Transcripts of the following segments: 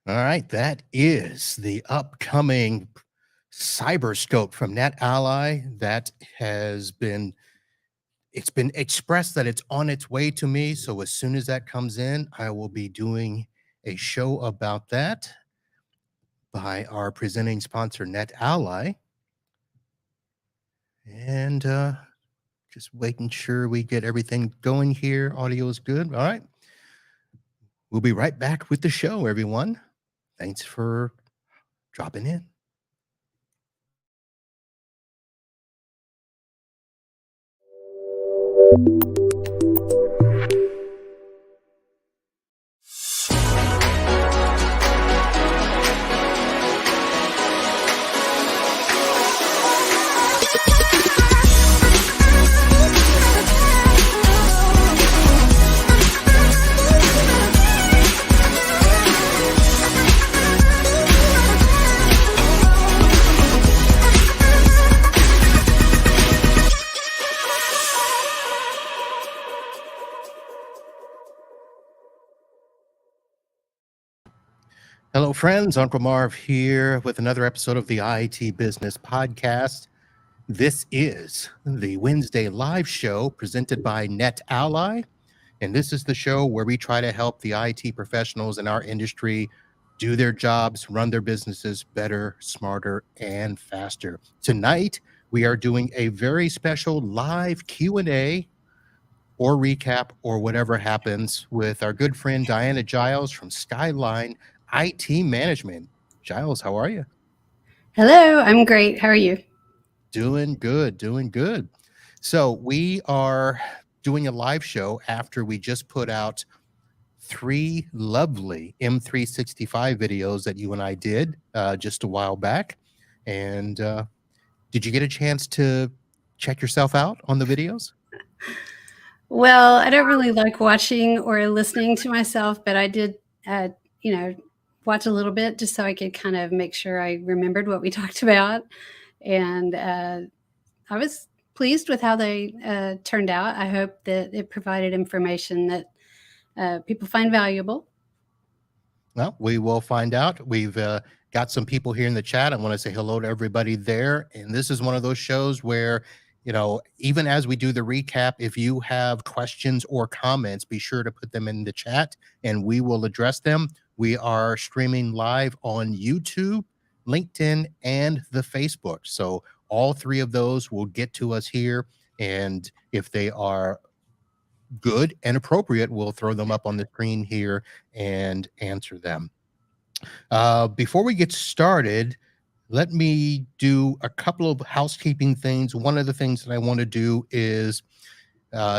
All right, that is the upcoming cyber scope from NetAlly that it's been expressed that it's on its way to me. So as soon as that comes in, I will be doing a show about that by our presenting sponsor, NetAlly. And just making sure we get everything going here. Audio is good. All right. We'll be right back with the show, everyone. Thanks for dropping in. Hello, friends. Uncle Marv here with another episode of the IT Business Podcast. This is the Wednesday live show presented by NetAlly. And this is the show where we try to help the IT professionals in our industry do their jobs, run their businesses better, smarter, and faster. Tonight, we are doing a very special live Q&A or recap or whatever happens with our good friend Diana Giles from Skyline IT Management. Giles, how are you? Hello, I'm great. How are you? Doing good, doing good. So we are doing a live show after we just put out 3 lovely M365 videos that you and I did just a while back. And did you get a chance to check yourself out on the videos? Well, I don't really like watching or listening to myself, but I did, watch a little bit just so I could kind of make sure I remembered what we talked about. And I was pleased with how they turned out. I hope that it provided information that people find valuable. Well, we will find out. We've got some people here in the chat. I want to say hello to everybody there. And this is one of those shows where, even as we do the recap, if you have questions or comments, be sure to put them in the chat and we will address them. We are streaming live on YouTube, LinkedIn, and the Facebook. So all 3 of those will get to us here. And if they are good and appropriate, we'll throw them up on the screen here and answer them. Before we get started, let me do a couple of housekeeping things. One of the things that I want to do is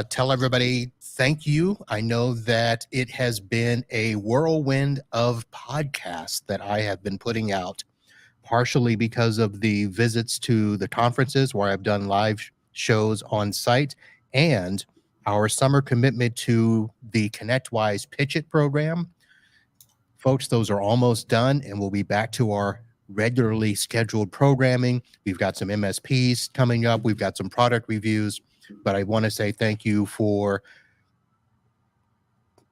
tell everybody thank you. I know that it has been a whirlwind of podcasts that I have been putting out, partially because of the visits to the conferences where I've done live shows on site, and our summer commitment to the ConnectWise Pitch It program. Folks, those are almost done, and we'll be back to our regularly scheduled programming. We've got some MSPs coming up. We've got some product reviews, but I want to say thank you for,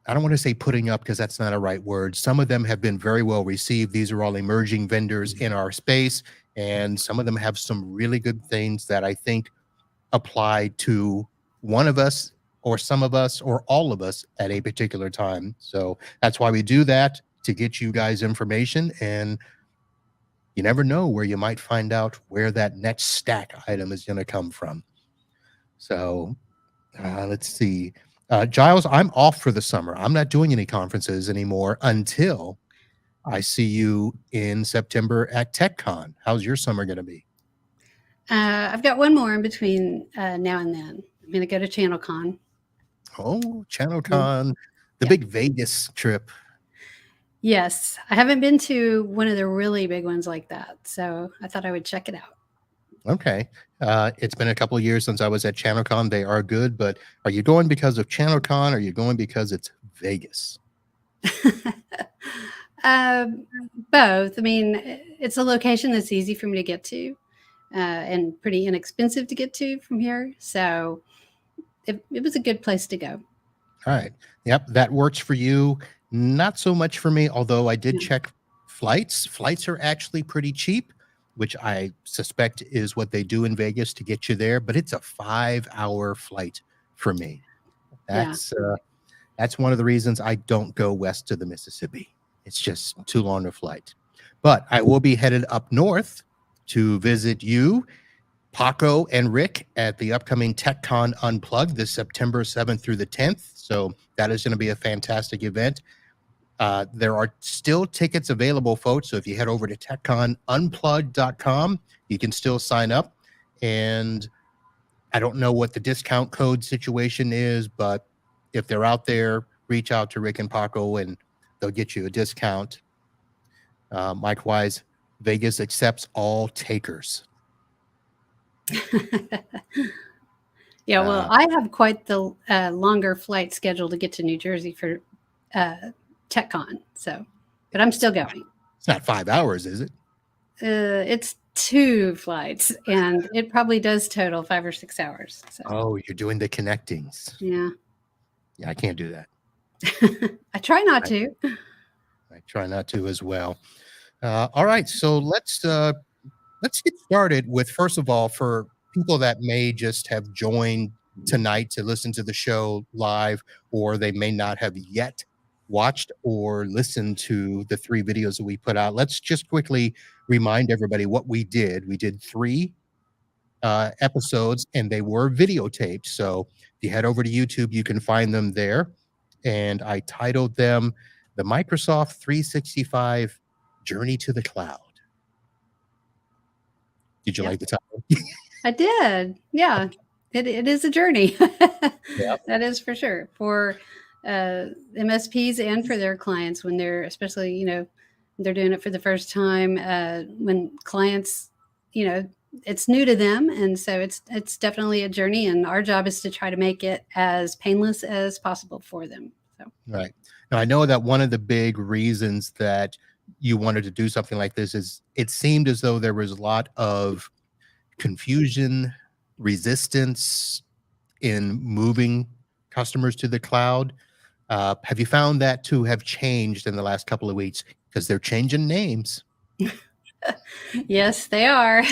I don't want to say putting up because that's not a right word. Some of them have been very well received. These are all emerging vendors in our space, and some of them have some really good things that I think apply to one of us or some of us or all of us at a particular time. So that's why we do that, to get you guys information, and you never know where you might find out where that next stack item is going to come from. So let's see. Giles, I'm off for the summer. I'm not doing any conferences anymore until I see you in September at TechCon. How's your summer going to be? I've got one more in between now and then. I'm going to go to ChannelCon. Oh, ChannelCon, the big Vegas trip. Yes, I haven't been to one of the really big ones like that, so I thought I would check it out. Okay. It's been a couple of years since I was at ChannelCon. They are good, but are you going because of ChannelCon, or are you going because it's Vegas? Both. I mean, it's a location that's easy for me to get to and pretty inexpensive to get to from here. So it was a good place to go. All right. Yep, that works for you. Not so much for me, although I did check flights. Flights are actually pretty cheap, which I suspect is what they do in Vegas to get you there. But it's a 5-hour flight for me. Yeah. That's one of the reasons I don't go west of the Mississippi. It's just too long a flight. But I will be headed up north to visit you, Paco, and Rick at the upcoming TechCon Unplugged this September 7th through the 10th. So that is going to be a fantastic event. There are still tickets available, folks. So if you head over to techconunplugged.com, you can still sign up. And I don't know what the discount code situation is, but if they're out there, reach out to Rick and Paco and they'll get you a discount. Likewise, Vegas accepts all takers. Yeah, well, I have quite the longer flight schedule to get to New Jersey for TechCon. So, but I'm still going. It's not 5 hours, is it? It's 2 flights, and it probably does total 5 or 6 hours. So. Oh, you're doing the connectings. Yeah. Yeah, I can't do that. I try not to. I try not to as well. All right, so let's get started with, first of all, for people that may just have joined tonight to listen to the show live, or they may not have yet watched or listened to the 3 videos that we put out. Let's just quickly remind everybody what we did. We did 3 episodes, and they were videotaped. So if you head over to YouTube, you can find them there. And I titled them The Microsoft 365 Journey to the Cloud. Did you like the title? I did. Yeah, it is a journey. Yep. That is for sure for MSPs and for their clients when they're, especially, they're doing it for the first time. When clients, it's new to them, and so it's definitely a journey. And our job is to try to make it as painless as possible for them. So. Right. Now, I know that one of the big reasons that you wanted to do something like this is it seemed as though there was a lot of confusion, resistance in moving customers to the cloud. Have you found that to have changed in the last couple of weeks? Because they're changing names. Yes, they are.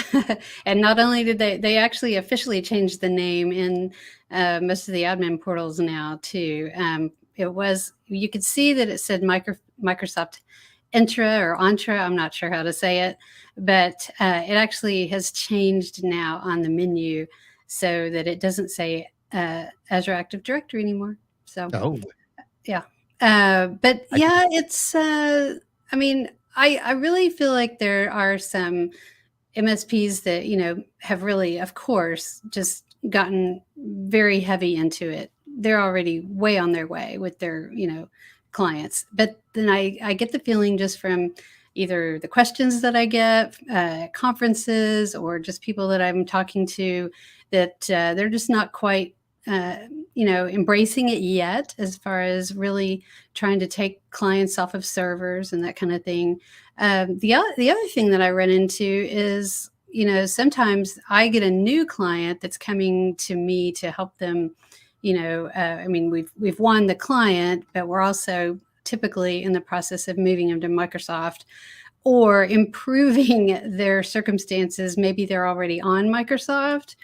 And not only did they actually officially changed the name in most of the admin portals now too. You could see that it said Microsoft Entra or Entra. I'm not sure how to say it, but it actually has changed now on the menu so that it doesn't say Azure Active Directory anymore. So, yeah. But yeah, it's, I mean, I really feel like there are some MSPs that, have really, of course, just gotten very heavy into it. They're already way on their way with their, clients. But then I get the feeling just from either the questions that I get at conferences or just people that I'm talking to that they're just not quite, embracing it yet as far as really trying to take clients off of servers and that kind of thing. The other thing that I run into is, sometimes I get a new client that's coming to me to help them. We've won the client, but we're also typically in the process of moving them to Microsoft or improving their circumstances. Maybe they're already on Microsoft.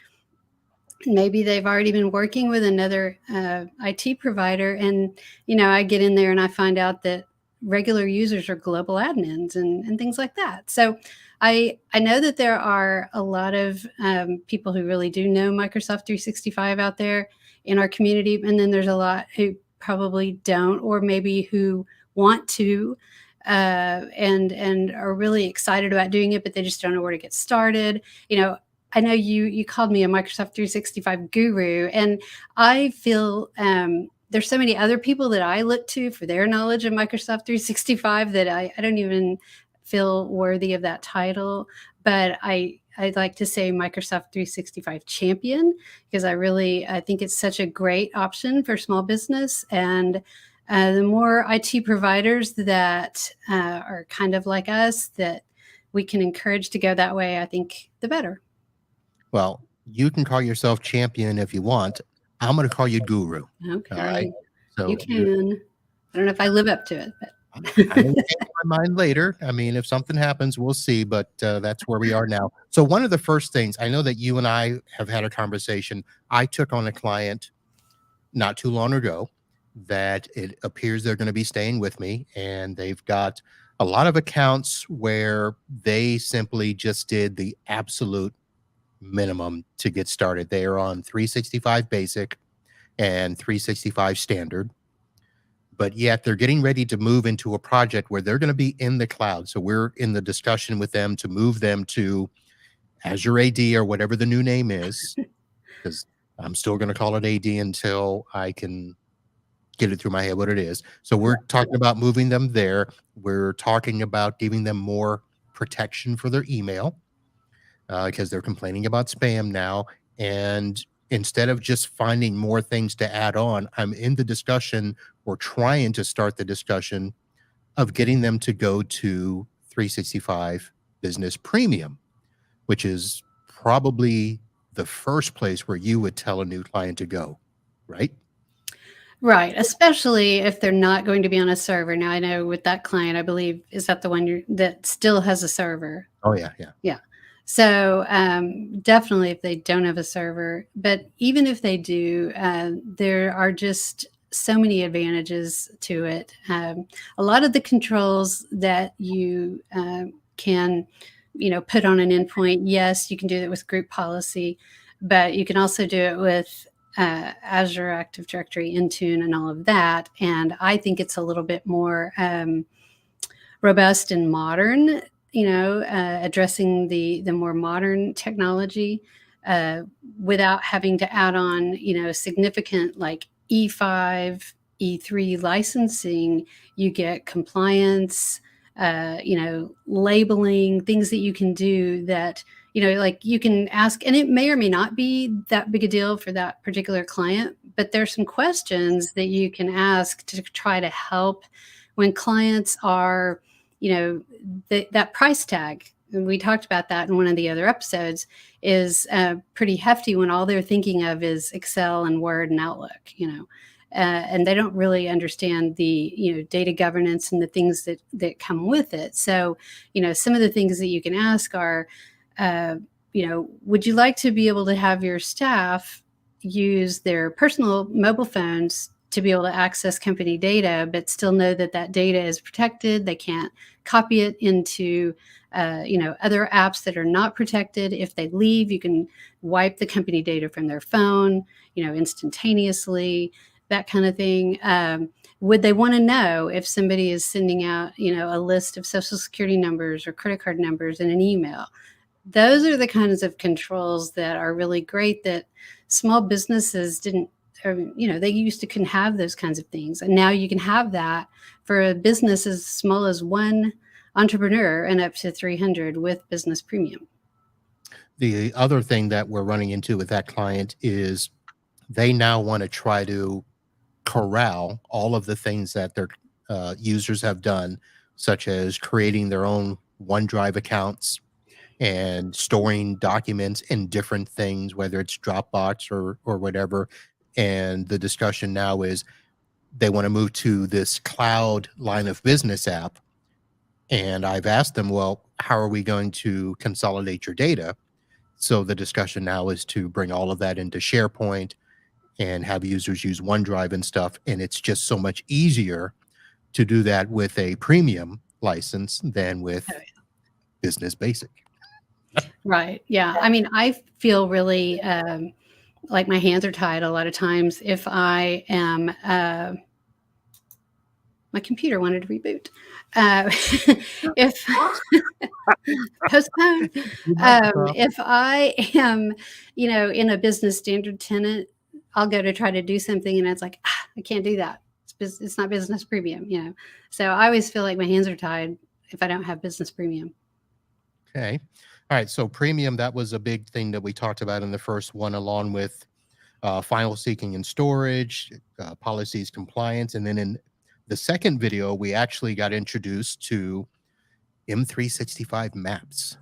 Maybe they've already been working with another IT provider. And, I get in there and I find out that regular users are global admins and things like that. So I know that there are a lot of people who really do know Microsoft 365 out there in our community. And then there's a lot who probably don't, or maybe who want to and are really excited about doing it, but they just don't know where to get started. I know you called me a Microsoft 365 guru, and I feel there's so many other people that I look to for their knowledge of Microsoft 365 that I don't even feel worthy of that title. But I'd like to say Microsoft 365 champion, because I think it's such a great option for small business. And the more IT providers that are kind of like us that we can encourage to go that way, I think the better. Well, you can call yourself champion if you want. I'm going to call you guru. Okay. All right. So you can. I don't know if I live up to it, but I may change my mind later. I mean, if something happens, we'll see, but that's where we are now. So one of the first things, I know that you and I have had a conversation. I took on a client not too long ago that it appears they're going to be staying with me, and they've got a lot of accounts where they simply just did the absolute minimum to get started. They are on 365 basic and 365 standard, but yet they're getting ready to move into a project where they're going to be in the cloud. So we're in the discussion with them to move them to Azure AD or whatever the new name is, because I'm still going to call it AD until I can get it through my head what it is. So we're talking about moving them there. We're talking about giving them more protection for their email because they're complaining about spam now. And instead of just finding more things to add on, I'm in the discussion or trying to start the discussion of getting them to go to 365 Business Premium, which is probably the first place where you would tell a new client to go, right? Right, especially if they're not going to be on a server. Now, I know with that client, I believe, is that the one that still has a server? Oh, yeah, yeah. Yeah. So definitely if they don't have a server, but even if they do, there are just so many advantages to it. A lot of the controls that you can, put on an endpoint, yes, you can do it with group policy, but you can also do it with Azure Active Directory, Intune, and all of that. And I think it's a little bit more robust and modern, addressing the more modern technology uh, without having to add on, significant like E5, E3 licensing. You get compliance, labeling, things that you can do that, like you can ask, and it may or may not be that big a deal for that particular client, but there's some questions that you can ask to try to help when clients are, that price tag. And we talked about that in one of the other episodes, is pretty hefty when all they're thinking of is Excel and Word and Outlook, and they don't really understand the data governance and the things that come with it. So some of the things that you can ask are, would you like to be able to have your staff use their personal mobile phones to be able to access company data, but still know that that data is protected? They can't copy it into other apps that are not protected. If they leave, you can wipe the company data from their phone, instantaneously, that kind of thing. Would they want to know if somebody is sending out, a list of social security numbers or credit card numbers in an email? Those are the kinds of controls that are really great that small businesses didn't, or, they used to couldn't have those kinds of things. And now you can have that for a business as small as one entrepreneur and up to 300 with Business Premium. The other thing that we're running into with that client is they now want to try to corral all of the things that their users have done, such as creating their own OneDrive accounts and storing documents in different things, whether it's Dropbox or whatever. And the discussion now is they want to move to this cloud line of business app. And I've asked them, well, how are we going to consolidate your data? So the discussion now is to bring all of that into SharePoint and have users use OneDrive and stuff. And it's just so much easier to do that with a premium license than with Business Basic. Right. Yeah. I mean, I feel really like my hands are tied a lot of times if I am. My computer wanted to reboot. If postpone, if I am, in a business standard tenant, I'll go to try to do something, and it's like I can't do that. It's not Business Premium, So I always feel like my hands are tied if I don't have Business Premium. Okay. All right. So premium, that was a big thing that we talked about in the first one, along with file seeking and storage, policies, compliance. And then in the second video, we actually got introduced to M365 Maps.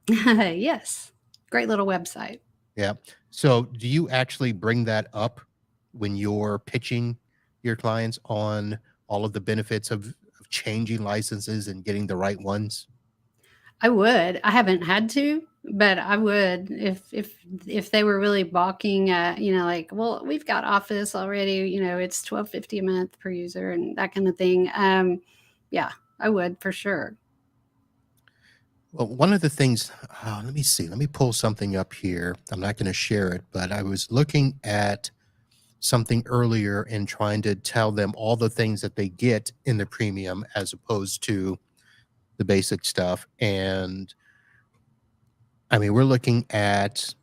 Yes. Great little website. Yeah. So do you actually bring that up when you're pitching your clients on all of the benefits of changing licenses and getting the right ones? I would. I haven't had to, but I would if they were really balking at, like, well, we've got Office already, it's $12.50 a month per user and that kind of thing. Yeah, I would for sure. Well, one of the things, let me see, let me pull something up here. I'm not going to share it, but I was looking at something earlier and trying to tell them all the things that they get in the premium as opposed to the basic stuff. And I mean, we're looking at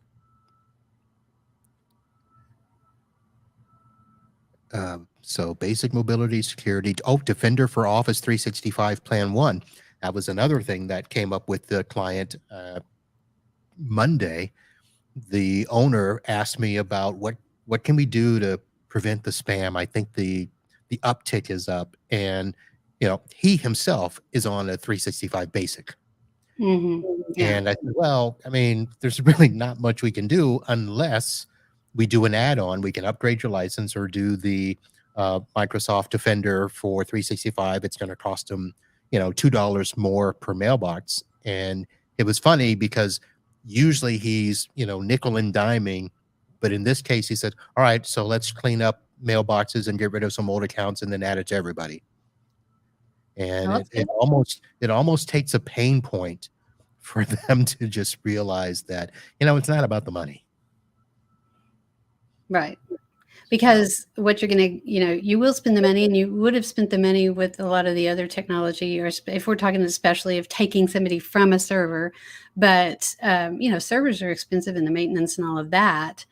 so basic mobility, security. Oh, Defender for Office 365 Plan 1. That was another thing that came up with the client Monday. The owner asked me about what can we do to prevent the spam. I think the uptick is up, and he himself is on a 365 basic. Yeah. And I said, well, I mean, there's really not much we can do unless we do an add-on. We can upgrade your license or do the Microsoft Defender for 365. It's going to cost them, $2 more per mailbox. And it was funny because usually he's, nickel and diming, but in this case, he said, all right, so let's clean up mailboxes and get rid of some old accounts and then add it to everybody. And Well, it, that's it good. almost takes a pain point for them to just realize that, it's not about the money. Right. So, Because what you're going to, you will spend the money and you would have spent the money with a lot of the other technology, or if we're talking especially of taking somebody from a server, but, servers are expensive and the maintenance and all of that,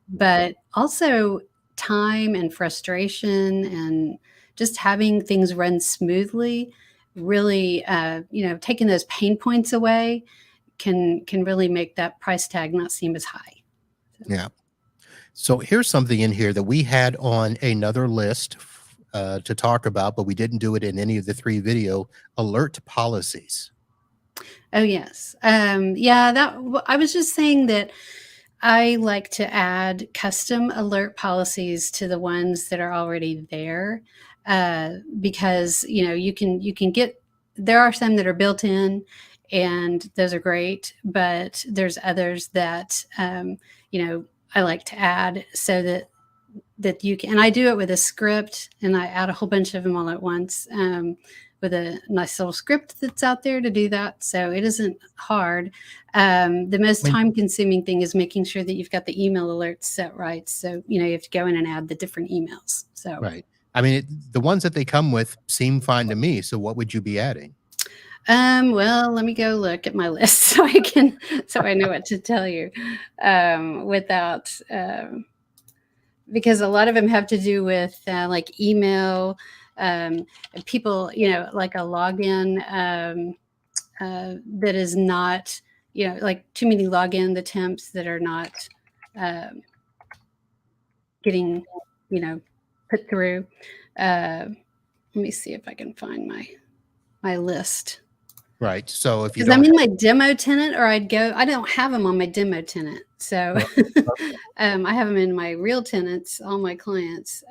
but also time and frustration and just having things run smoothly, really, taking those pain points away can really make that price tag not seem as high. yeah. So here's something in here that we had on another list to talk about, but we didn't do it in any of the 3 video alert policies. Oh, yes. Yeah, I was just saying that I like to add custom alert policies to the ones that are already there, because you can get, there are some that are built in, and those are great, but there's others that I like to add so that you can, and I do it with a script, and I add a whole bunch of them all at once, with a nice little script that's out there to do that. So it isn't hard. The most I mean, time consuming thing is making sure that you've got the email alerts set right. So, you have to go in and add the different emails. So, right. I mean, the ones that they come with seem fine to me. So what would you be adding? well, let me go look at my list so I know what to tell you, without, because a lot of them have to do with like email, and people, like a login, that is not, like too many login attempts that are not um, getting, put through. Let me see if I can find my list. Right. So if you Because I'm don't in have, my demo tenant, or I don't have them on my demo tenant. So well, I have them in my real tenants, all my clients.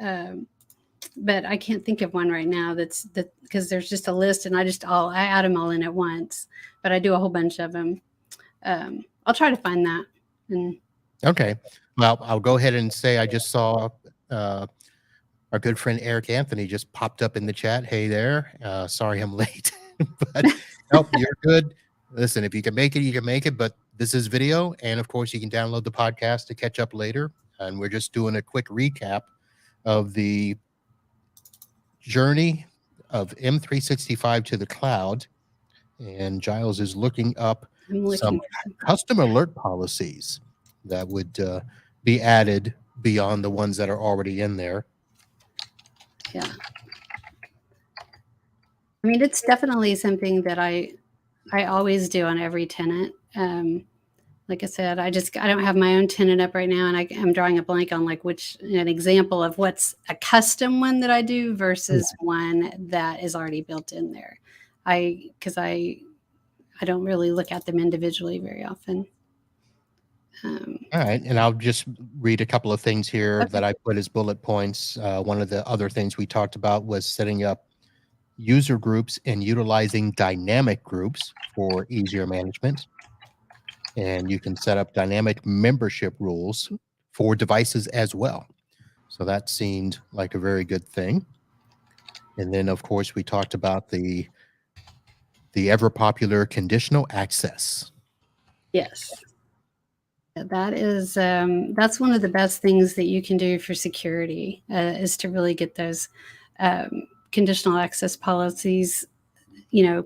But I can't think of one right now because there's just a list, and I add them all in at once, but I do a whole bunch of them. I'll try to find that. And okay. Well, I'll go ahead and say I just saw our good friend Eric Anthony just popped up in the chat. Hey there. Sorry I'm late. But nope, you're good. Listen, if you can make it, you can make it. But this is video. And of course, you can download the podcast to catch up later. And we're just doing a quick recap of the journey of M365 to the cloud. And Giles is looking up I'm some looking for some. custom alert policies that would be added beyond the ones that are already in there. Yeah. I mean, it's definitely something that I always do on every tenant. Like I said, I don't have my own tenant up right now, and I'm drawing a blank on like an example of what's a custom one that I do versus one that is already built in there. Because I don't really look at them individually very often. All right. And I'll just read a couple of things here Okay. that I put as bullet points. One of the other things we talked about was setting up user groups and utilizing dynamic groups for easier management. And you can set up dynamic membership rules for devices as well. So that seemed like a very good thing. And then, of course, we talked about the ever popular conditional access. Yes. That is that's one of the best things that you can do for security is to really get those conditional access policies. You know,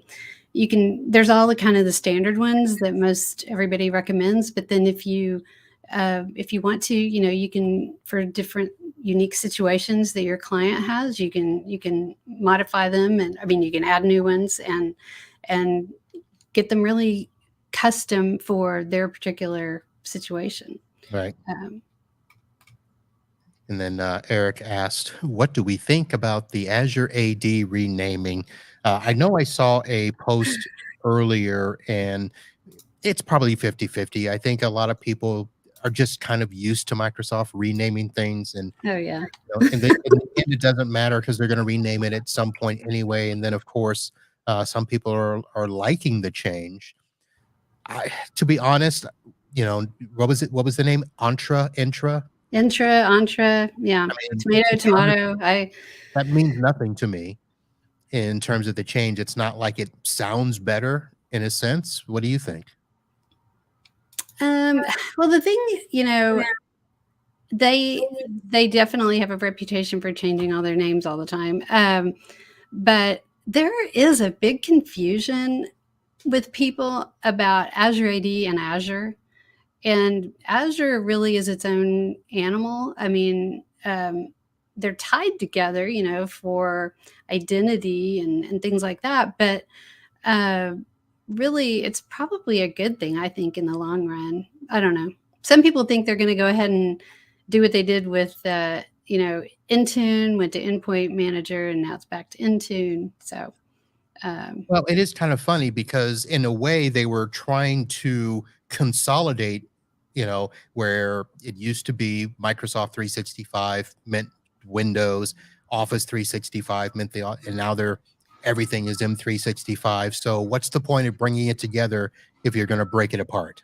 you can there's all the kind of the standard ones that most everybody recommends, but then if you want to, you can for different unique situations that your client has, you can modify them, and I mean you can add new ones and get them really custom for their particular situation. Right. Um, And then Eric asked, what do we think about the Azure AD renaming? I know I saw a post earlier, and it's probably 50-50. I think a lot of people are just kind of used to Microsoft renaming things. And, oh yeah, in the end, it doesn't matter because they're going to rename it at some point anyway. And then, of course, some people are liking the change. To be honest, what was it? What was the name? Intra? intra, yeah, I mean, tomato, to be honest, tomato. I that means nothing to me in terms of the change. It's not like it sounds better in a sense. What do you think? um, well, the thing, they they definitely have a reputation for changing all their names all the time. But there is a big confusion with people about Azure AD and Azure. And Azure really is its own animal. I mean, they're tied together, for identity and things like that. But uh, really, it's probably a good thing, I think, in the long run. I don't know. Some people think they're going to go ahead and do what they did with, Intune, went to Endpoint Manager, and now it's back to Intune. So, Well, it is kind of funny because in a way they were trying to consolidate, where it used to be Microsoft 365 meant Windows, Office 365 meant and now everything is M365. So what's the point of bringing it together if you're going to break it apart?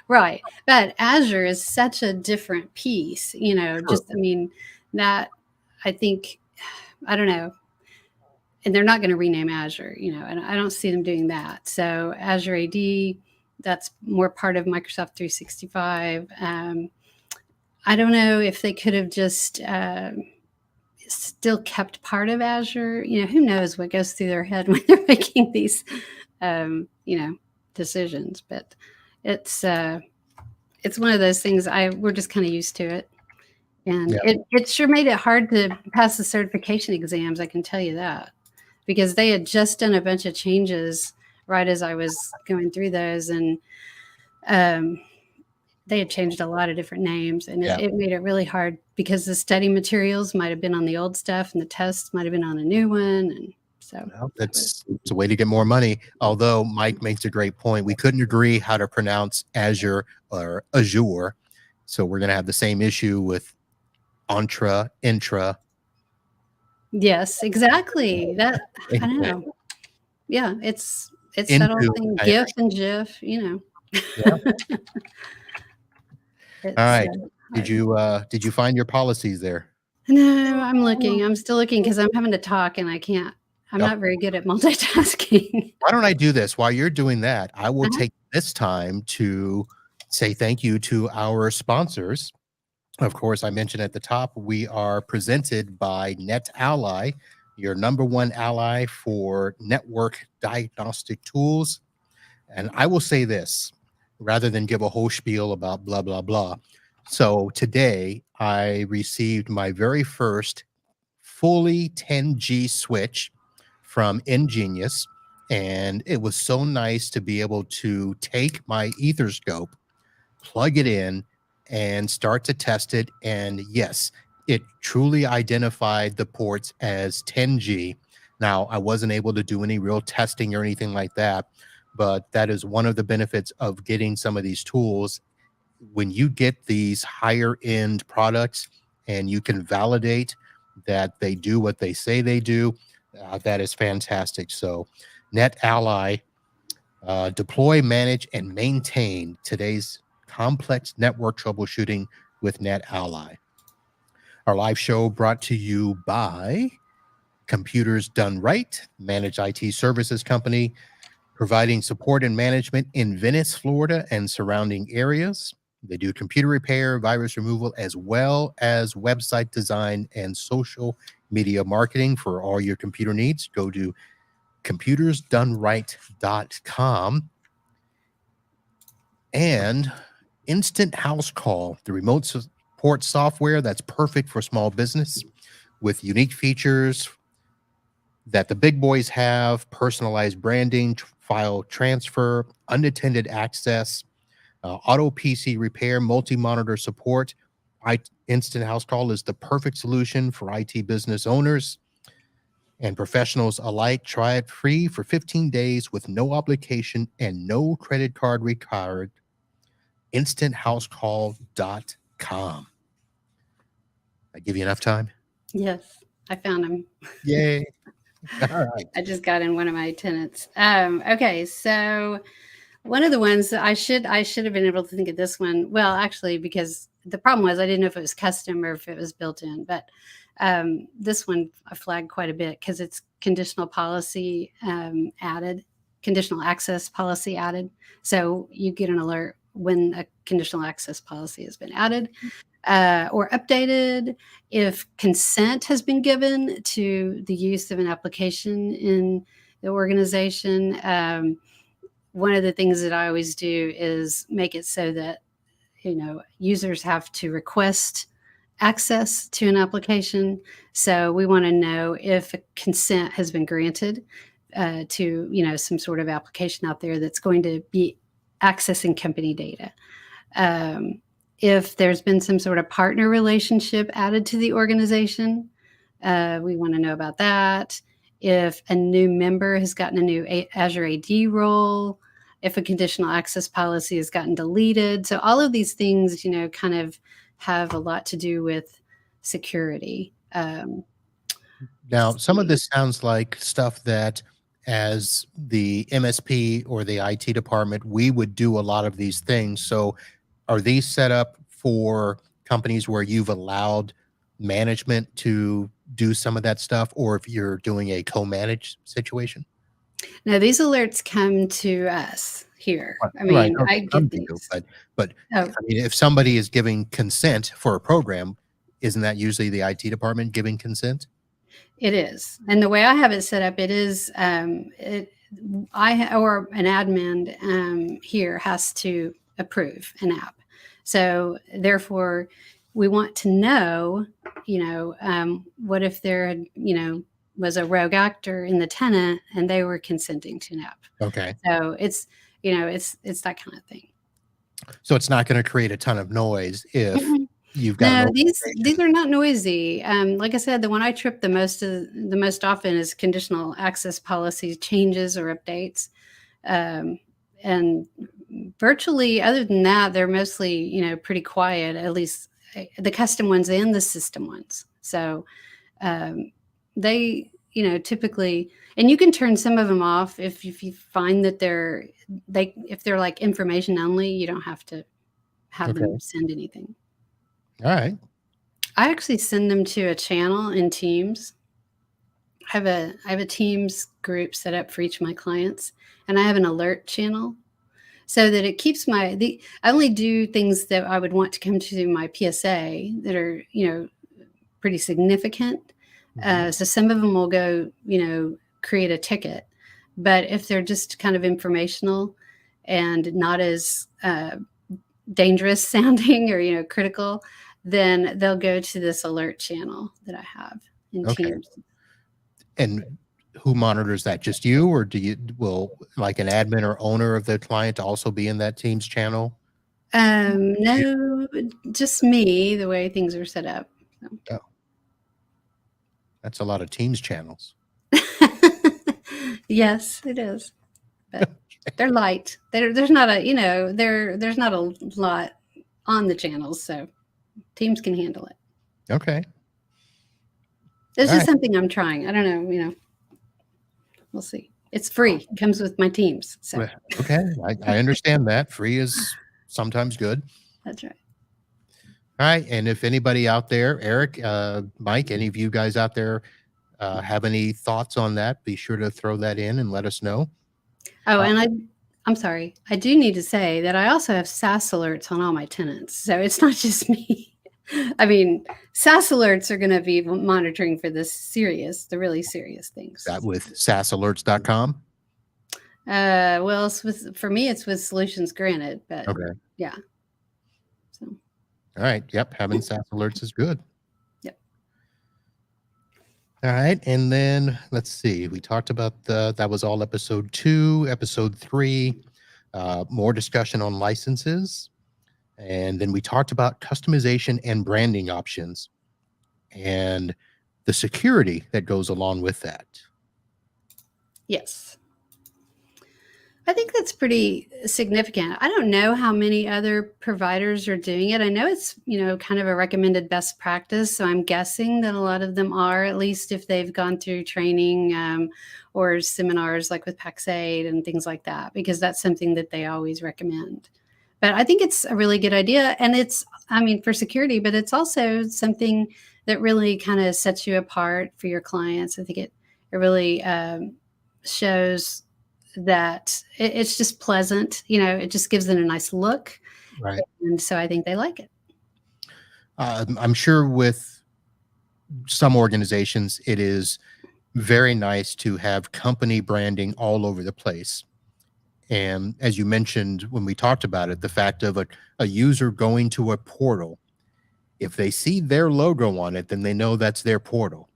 right. But Azure is such a different piece, True. I mean, that I think, I don't know. And they're not going to rename Azure, and I don't see them doing that. So Azure AD, that's more part of Microsoft 365. I don't know if they could have just still kept part of Azure. Who knows what goes through their head when they're making these, decisions. But it's one of those things. We're just kind of used to it, and Yeah. it sure made it hard to pass the certification exams. I can tell you that, because they had just done a bunch of changes right as I was going through those, and they had changed a lot of different names, and Yeah. it made it really hard because the study materials might have been on the old stuff and the tests might have been on a new one. And so Well, it's a way to get more money. Although Mike makes a great point. We couldn't agree how to pronounce Azure or Azure. So we're going to have the same issue with intra. yes, exactly. That I know. Yeah, it's that old Into. thing, GIF and GIF. Yeah. All It's right. Did you find your policies there? no, I'm looking. I'm still looking because I'm having to talk and I can't. I'm No. not very good at multitasking. Why don't I do this? While you're doing that, I will Uh-huh. take this time to say thank you to our sponsors. Of course, I mentioned at the top, we are presented by NetAlly, your number one ally for network diagnostic tools. And I will say this rather than give a whole spiel about blah, blah, blah. So today I received my very first fully 10G switch from Ingenious. And it was so nice to be able to take my Etherscope, plug it in, and start to test it. And yes, it truly identified the ports as 10G. Now, I wasn't able to do any real testing or anything like that, but that is one of the benefits of getting some of these tools. When you get these higher end products and you can validate that they do what they say they do, That is fantastic. So, Net Ally, deploy, manage, and maintain today's complex network troubleshooting with Net Ally. Our live show brought to you by Computers Done Right, managed IT services company, providing support and management in Venice, Florida, and surrounding areas. They do computer repair, virus removal, as well as website design and social media marketing for all your computer needs. Go to computersdoneright.com. And Instant House Call, the remote support software that's perfect for small business with unique features that the big boys have: personalized branding, file transfer, unattended access, auto PC repair, multi-monitor support. Instant House Call is the perfect solution for IT business owners and professionals alike. Try it free for 15 days with no obligation and no credit card required. InstantHouseCall.com. I give you enough time? Yes, I found them. Yay. All right. I just got in one of my tenants. Okay, so one of the ones that I should have been able to think of this one. Well, actually, because the problem was I didn't know if it was custom or if it was built in. But this one I flagged quite a bit because it's conditional policy added, conditional access policy added. So you get an alert when a conditional access policy has been added or updated, if consent has been given to the use of an application in the organization. One of the things that I always do is make it so that, users have to request access to an application. So we want to know if a consent has been granted to, some sort of application out there that's going to be accessing company data. If there's been some sort of partner relationship added to the organization, we want to know about that. If a new member has gotten a new Azure AD role, if a conditional access policy has gotten deleted. So all of these things, kind of have a lot to do with security. Now, some of this sounds like stuff that, as the MSP or the IT department, we would do a lot of these things. So are these set up for companies where you've allowed management to do some of that stuff, or if you're doing a co-managed situation? Now, these alerts come to us here. I Right. mean, Okay. I Some get do, these. but Oh, I mean, if somebody is giving consent for a program, isn't that usually the IT department giving consent? it is. And the way I have it set up, it is, or an admin here has to approve an app. So therefore, we want to know, what if there, was a rogue actor in the tenant and they were consenting to an app. Okay. So it's that kind of thing. So it's not going to create a ton of noise if Mm-mm. you've got an No, these organization. are not noisy. Like I said, the one I trip the most often is conditional access policy changes or updates, and virtually other than that, they're mostly pretty quiet. At least the custom ones and the system ones. So um, they typically, and you can turn some of them off if you find that if they're like information only, you don't have to have them Okay. send anything. All right. I actually send them to a channel in Teams. I have a Teams group set up for each of my clients, and I have an alert channel so that it keeps I only do things that I would want to come to my PSA that are pretty significant. Mhm. So some of them will go create a ticket, but if they're just kind of informational and not as dangerous sounding or critical, then they'll go to this alert channel that I have in Okay. Teams. And who monitors that? Just you, or will like an admin or owner of the client also be in that Teams channel? You- No, just me, the way things are set up. Oh, that's a lot of Teams channels. Yes, it is, but they're light. There's not there's not a lot on the channels, so Teams can handle it. Okay. This All is right. something I'm trying. I don't know. we'll see. It's free. It comes with my teams. So Well, okay, I understand that. Free is sometimes good. that's right. All right, and if anybody out there, Eric, Mike, any of you guys out there have any thoughts on that, be sure to throw that in and let us know. Oh, Uh, and I'm sorry. I do need to say that I also have SaaS alerts on all my tenants. So it's not just me. I mean, SaaS alerts are going to be monitoring for the really serious things. that with saasalerts.com. Well, for me, it's with Solutions Granted, but Okay. yeah. So, All right. Yep. Having SaaS alerts is good. yep. All right. And then let's see. We talked about that was all episode 2, episode 3, more discussion on licenses. And then we talked about customization and branding options and the security that goes along with that. Yes. I think that's pretty significant. I don't know how many other providers are doing it. I know it's, kind of a recommended best practice. So I'm guessing that a lot of them are, at least if they've gone through training or seminars like with PaxAid and things like that, because that's something that they always recommend. But I think it's a really good idea. And for security, but it's also something that really kind of sets you apart for your clients. I think it really shows that it's just pleasant, it just gives it a nice look. Right. And so I think they like it. I'm sure with some organizations, it is very nice to have company branding all over the place. And as you mentioned when we talked about it, the fact of a user going to a portal, if they see their logo on it, then they know that's their portal.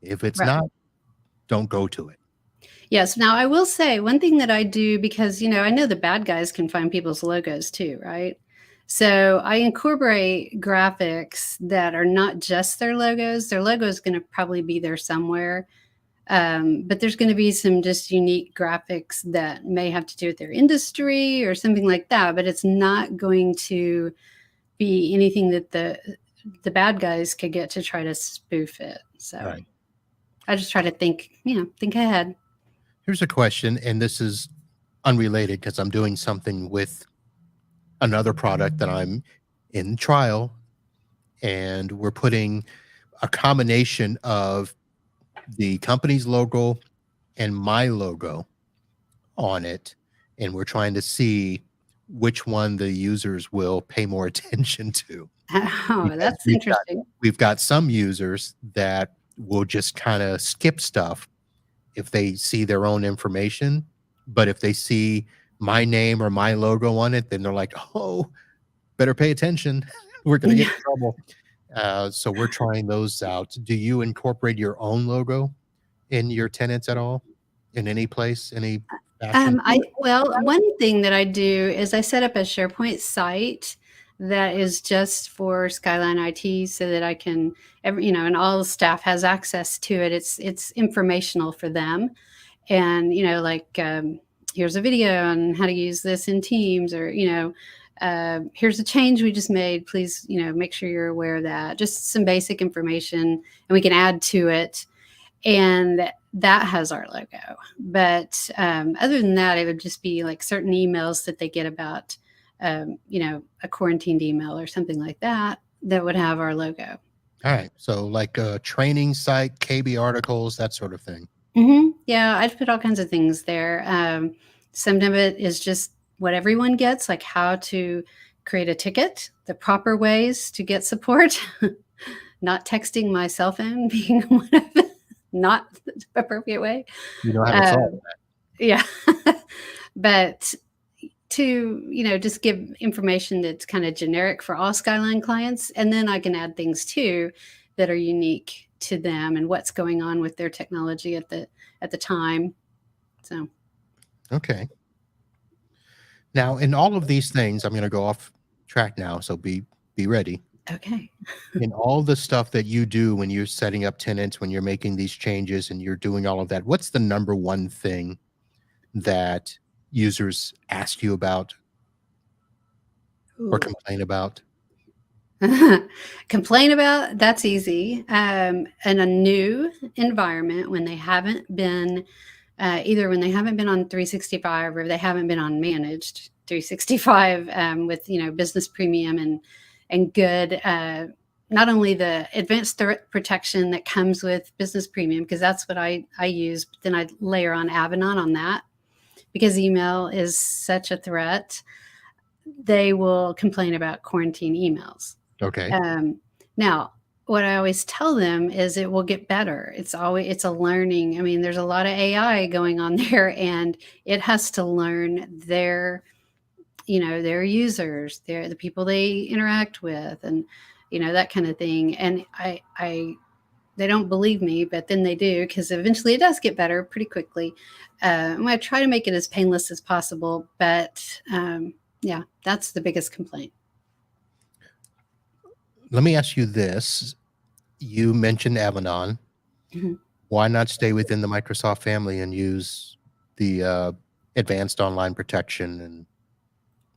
If it's Right. not, don't go to it. Yes. Now, I will say one thing that I do, because, I know the bad guys can find people's logos too, right? So I incorporate graphics that are not just their logos. Their logo is going to probably be there somewhere. But there's going to be some just unique graphics that may have to do with their industry or something like that. But it's not going to be anything that the bad guys could get to try to spoof it. So Right. I just try to think ahead. Here's a question, and this is unrelated because I'm doing something with another product that I'm in trial, and we're putting a combination of the company's logo and my logo on it, and we're trying to see which one the users will pay more attention to. Oh, Because that's interesting. we've got some users that will just kind of skip stuff if they see their own information, but if they see my name or my logo on it, then they're like, "Oh, better pay attention. We're gonna get in trouble." So we're trying those out. Do you incorporate your own logo in your tenants at all? In any place, any fashion? One thing that I do is I set up a SharePoint site that is just for Skyline IT, so that I can, and all the staff has access to it. It's informational for them, and here's a video on how to use this in Teams, or here's a change we just made. Please, make sure you're aware of that. Just some basic information, and we can add to it. And that has our logo. But other than that, it would just be like certain emails that they get about, a quarantined email or something like that would have our logo. All right. So like a training site, KB articles, that sort of thing. Mm-hmm. Yeah, I'd put all kinds of things there. Some of it is just what everyone gets, like how to create a ticket, the proper ways to get support, not texting my cell phone being one of them. Not the appropriate way. You know how to solve that. Yeah. But to, just give information that's kind of generic for all Skyline clients. And then I can add things too that are unique to them and what's going on with their technology at the time. So. Okay. Now, in all of these things, I'm going to go off track now, so be ready. Okay. In all the stuff that you do when you're setting up tenants, when you're making these changes and you're doing all of that, what's the number one thing that users ask you about or complain about? Complain about, that's easy. In a new environment, when they haven't been either when they haven't been on 365 or they haven't been on managed 365 with business premium and good. Not only the advanced threat protection that comes with business premium, because that's what I use, but then I layer on Avanan on that because email is such a threat. They will complain about quarantine emails. Okay. Now, what I always tell them is it will get better. It's a learning. I mean, there's a lot of AI going on there, and it has to learn their users, the people they interact with, and that kind of thing. And they don't believe me, but then they do, because eventually it does get better pretty quickly. I'm going to try to make it as painless as possible, but yeah, that's the biggest complaint. Let me ask you this. You mentioned Avanan. Mhm. Why not stay within the Microsoft family and use the advanced online protection? And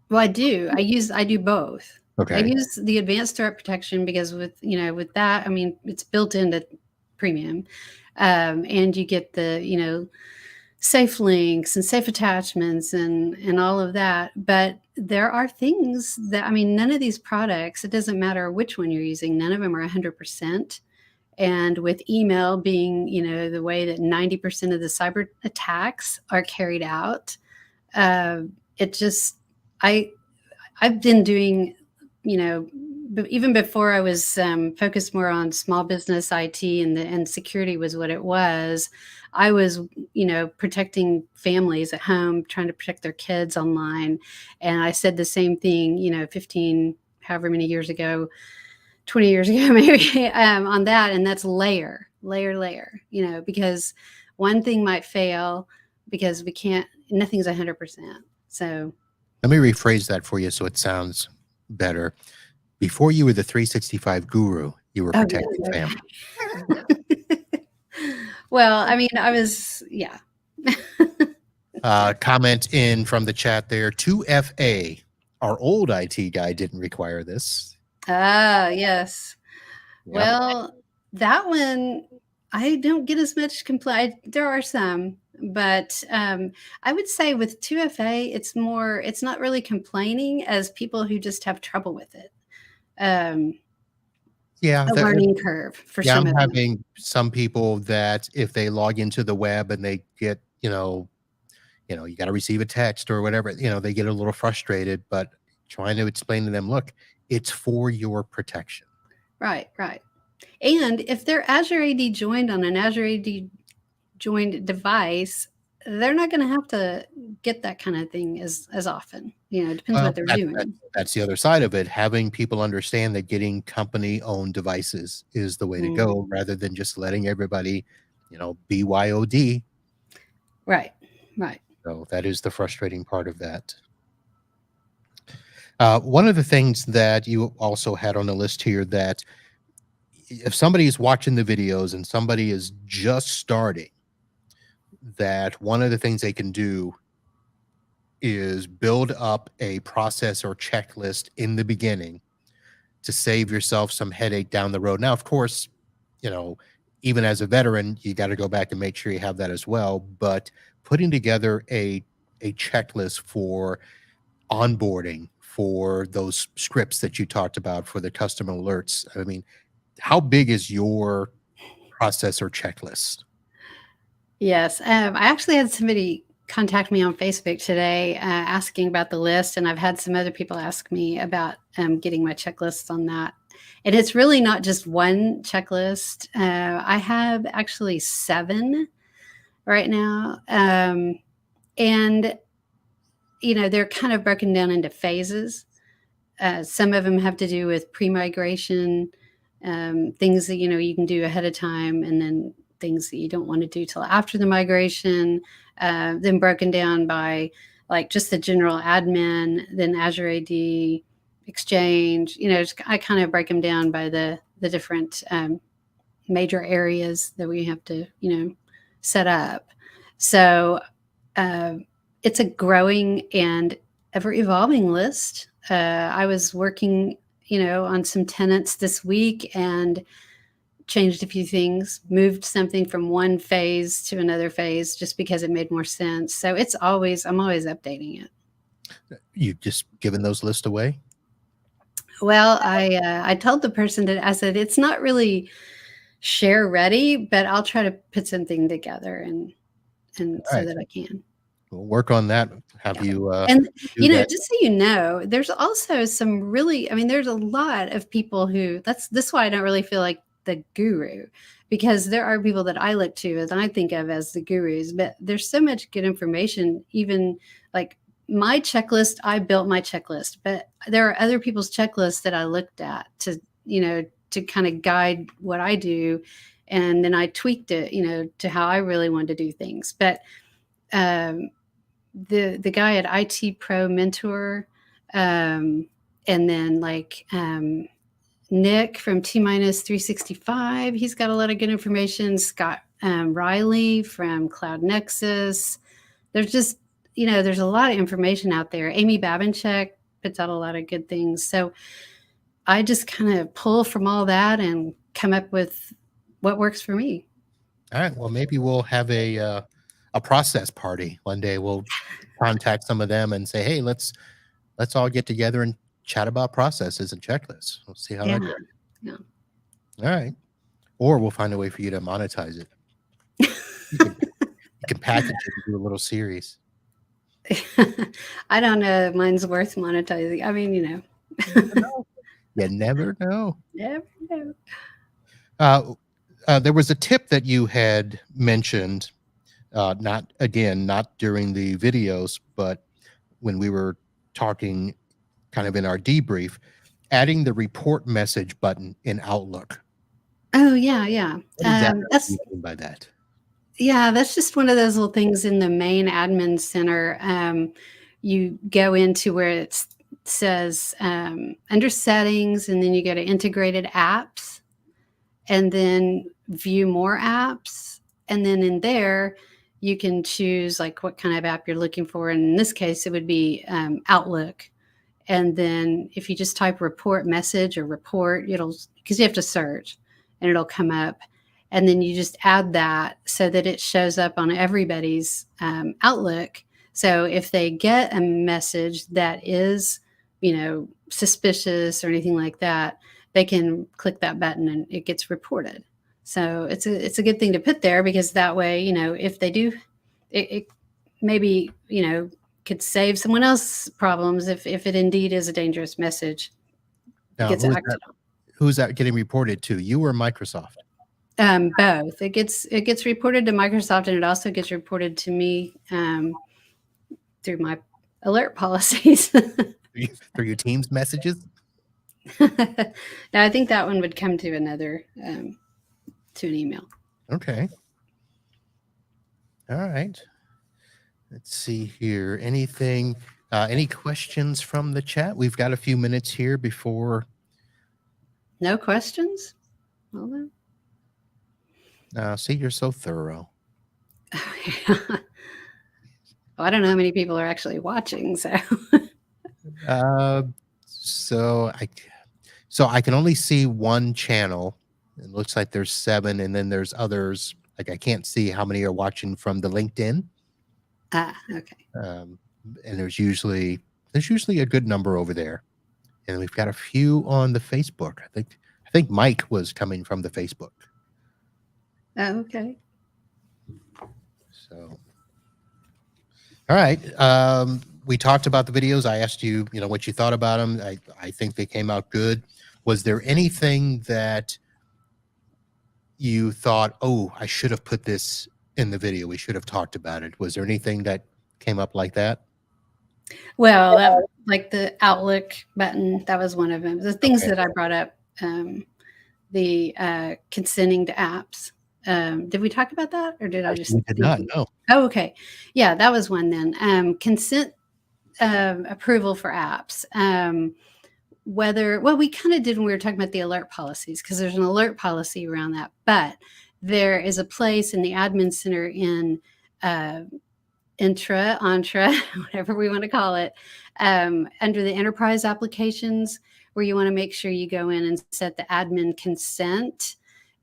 Well, I do. I do both. I okay. use the advanced threat protection because with that, I mean, it's built into premium, and you get the safe links and safe attachments and all of that. But there are things that, I mean, none of these products, it doesn't matter which one you're using, none of them are 100%. And with email being, the way that 90% of the cyber attacks are carried out, it just, I've been doing, even before I was focused more on small business IT and security was what it was. I was, protecting families at home, trying to protect their kids online. And I said the same thing, 15, however many years ago, 20 years ago, maybe on that. And that's layer, because one thing might fail because nothing's 100%. So Let me rephrase that for you so it sounds better. Before you were the 365 guru, you were protecting family. Well, I mean, I was, yeah. Comment in from the chat there. 2FA, our old IT guy didn't require this. Ah, yes. Yep. Well, that one, I don't get as much complaint. There are some, but I would say with 2FA, it's not really complaining as people who just have trouble with it. Yeah, A learning curve for some I'm of them. having some people that if they log into the web and they get, you got to receive a text or whatever, they get a little frustrated, but trying to explain to them, look, it's for your protection. Right. And if they're Azure AD joined on an Azure AD joined device, they're not going to have to get that kind of thing as often. It depends what they're doing. That's the other side of it. Having people understand that getting company-owned devices is the way to go, rather than just letting everybody, BYOD. Right. So that is the frustrating part of that. One of the things that you also had on the list here, that if somebody is watching the videos and somebody is just starting, that one of the things they can do is build up a process or checklist in the beginning to save yourself some headache down the road. Now, of course, even as a veteran, you got to go back and make sure you have that as well. But putting together a checklist for onboarding, for those scripts that you talked about, for the custom alerts. I mean, how big is your process or checklist? Yes. I actually had somebody contact me on Facebook today asking about the list, and I've had some other people ask me about getting my checklists on that. And it's really not just one checklist. I have actually 7 right now. And, they're kind of broken down into phases. Some of them have to do with pre-migration, things that, you can do ahead of time, and then things that you don't want to do till after the migration, then broken down by like just the general admin, then Azure AD, Exchange, I kind of break them down by the different major areas that we have to, set up. So it's a growing and ever evolving list. I was working, on some tenants this week, and changed a few things, moved something from one phase to another phase just because it made more sense. So I'm always updating it. You've just given those lists away? Well, I told the person that I said it's not really share ready, but I'll try to put something together and All so right. that I can. We'll work on that. Have Yeah. you And, do that? just so you know, there's also some really, I mean, there's a lot of people who this is why I don't really feel like the guru, because there are people that I look to and I think of as the gurus, but there's so much good information, even like my checklist, I built my checklist, but there are other people's checklists that I looked at to kind of guide what I do. And then I tweaked it, to how I really wanted to do things. But um, the guy at IT Pro Mentor, and then Nick from T minus 365. He's got a lot of good information. Scott Riley from Cloud Nexus. There's just there's a lot of information out there. Amy Babinchuk puts out a lot of good things. So I just kind of pull from all that and come up with what works for me. All right. Well, maybe we'll have a process party one day. We'll contact some of them and say, hey, let's all get together and chat about processes and checklists. We'll see how Yeah. that goes. Yeah. All right. Or we'll find a way for you to monetize it. You can package it and do a little series. I don't know if mine's worth monetizing. I mean, You never know. never know. There was a tip that you had mentioned, not during the videos, but when we were talking kind of in our debrief, adding the report message button in Outlook. Oh yeah, yeah. What exactly do you mean by that? That's just one of those little things in the main admin center. You go into where it says under settings, and then you go to integrated apps, and then view more apps. And then in there, you can choose like what kind of app you're looking for. And in this case, it would be Outlook. And then if you just type report message or report, because you have to search and it'll come up. And then you just add that so that it shows up on everybody's Outlook. So if they get a message that is, suspicious or anything like that, they can click that button and it gets reported. So it's a good thing to put there, because that way, if they do, it maybe, could save someone else problems if it indeed is a dangerous message. Now, Gets acted who's that getting reported to? You or Microsoft? Both. It gets reported to Microsoft, and it also gets reported to me through my alert policies. Through your Teams messages? Now, I think that one would come to another to an email. Okay. All right. Let's see here. Anything? Any questions from the chat? We've got a few minutes here before. No questions? Well, See, you're so thorough. well, I don't know how many people are actually watching, so. So I can only see one channel. It looks like there's 7, and then there's others. Like I can't see how many are watching from the LinkedIn. Okay. And there's usually a good number over there, and we've got a few on the Facebook. I think Mike was coming from the Facebook. Oh, okay. So, all right. We talked about the videos. I asked you, what you thought about them. I think they came out good. Was there anything that you thought, oh, I should have put this in the video? We should have talked about it. Was there anything that came up like that? Well, like the Outlook button, that was one of them. The things that I brought up, the consenting to apps. Did we talk about that, or did I just? We did not. No. Oh, okay. Yeah, that was one then. Consent approval for apps. We kind of did when we were talking about the alert policies, because there's an alert policy around that. But there is a place in the admin center in Entra, whatever we want to call it, under the enterprise applications, where you want to make sure you go in and set the admin consent.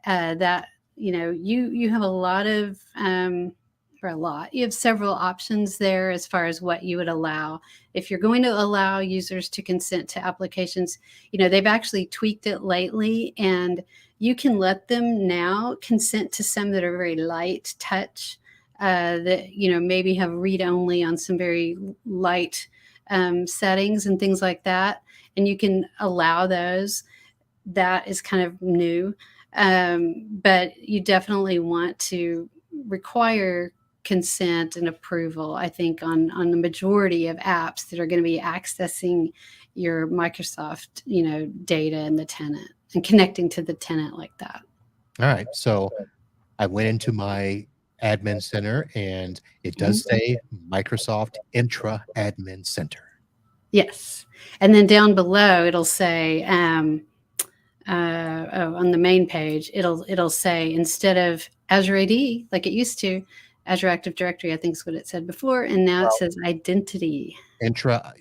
that you have a lot of you have several options there as far as what you would allow. If you're going to allow users to consent to applications, they've actually tweaked it lately, and you can let them now consent to some that are very light touch, that maybe have read only on some very light settings and things like that, and you can allow those. That is kind of new, but you definitely want to require consent and approval, I think, on the majority of apps that are going to be accessing your Microsoft data and the tenant and connecting to the tenant like that. All right. So I went into my admin center, and it does say Microsoft Intra Admin Center. Yes. And then down below, it'll say, on the main page, it'll say, instead of Azure AD, like it used to, Azure Active Directory, I think is what it said before, and now it says identity. Intra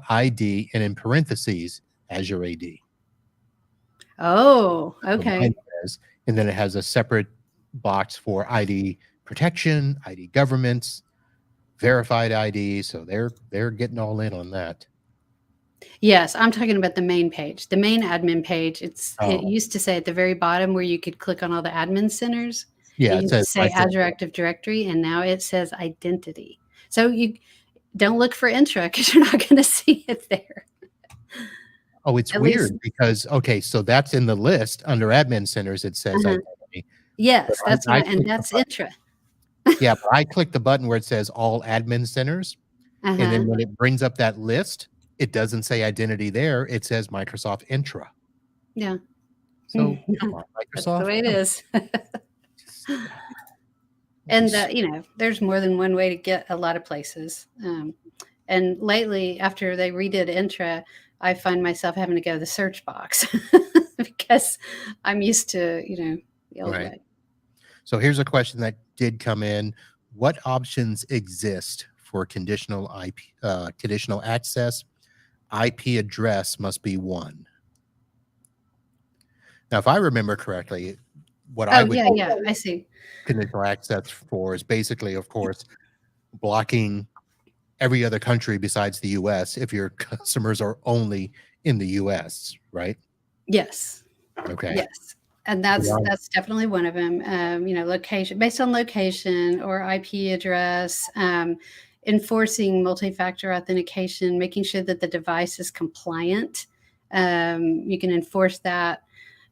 ID, and in parentheses, Azure AD. Oh, okay. And then it has a separate box for ID protection, ID governments, verified ID. So they're getting all in on that. Yes, I'm talking about the main page, the main admin page. It used to say at the very bottom where you could click on all the admin centers. Yeah, it used to say Azure Active Directory, and now it says identity. So you don't look for Intra because you're not going to see it there. Oh, it's weird because, okay, so that's in the list under admin centers. It says identity. Yes, that's right, and that's Intra. Yeah, but I click the button where it says all admin centers, and then when it brings up that list, it doesn't say identity there. It says Microsoft Intra. Yeah. So come on, Microsoft. That's the way it is. And there's more than one way to get a lot of places. And lately, after they redid Intra, I find myself having to go to the search box because I'm used to, the old way. So here's a question that did come in. What options exist for conditional access? IP address must be 1. Now, if I remember correctly, I see. Conditional access for is basically, of course, blocking every other country besides the U.S. if your customers are only in the U.S., right? Yes. Okay. Yes. And that's definitely one of them. Location, based on location or IP address, enforcing multi-factor authentication, making sure that the device is compliant. You can enforce that.